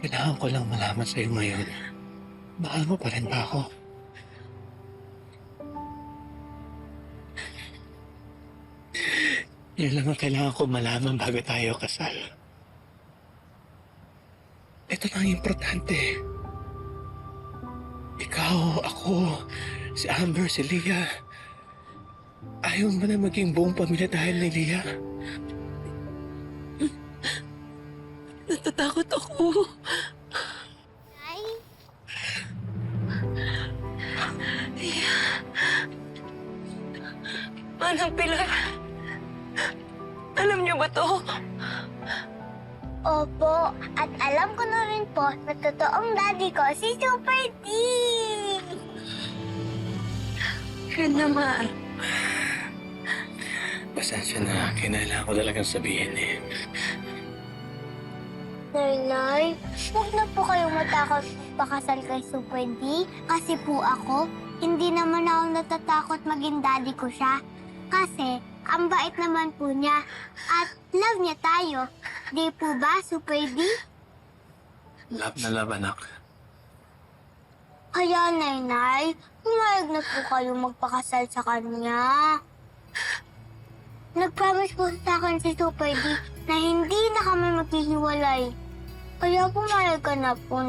Kailangan ko lang malaman sa'yo ngayon. Mahal mo pa rin ba ako? Yan lang ang kailangan ko malaman bago tayo kasal. Ito lang ang importante. Ikaw, ako, si Amber, si Leah. Ayaw mo na maging buong pamilya dahil ni Leah. Natatakot ako. Nay? Manang Pilar. Alam niyo ba to? Opo, at alam ko na rin po na totoong daddy ko si Super D! Yan naman. Pasensya na, kailangan ko talagang sabihin eh. Nay, huwag na po kayong matakot pakasal kay Super D. Kasi po ako, hindi naman ako natatakot maging daddy ko siya. Kasi, ang bait naman po niya. At love niya tayo. Di po ba, Super D? Love na love, anak. Kaya, Nay, pumayag na po kayo magpakasal sa kanya. Nag-promise po sa akin si Super D na hindi na kami maghihiwalay. Kaya pumayag ka na po,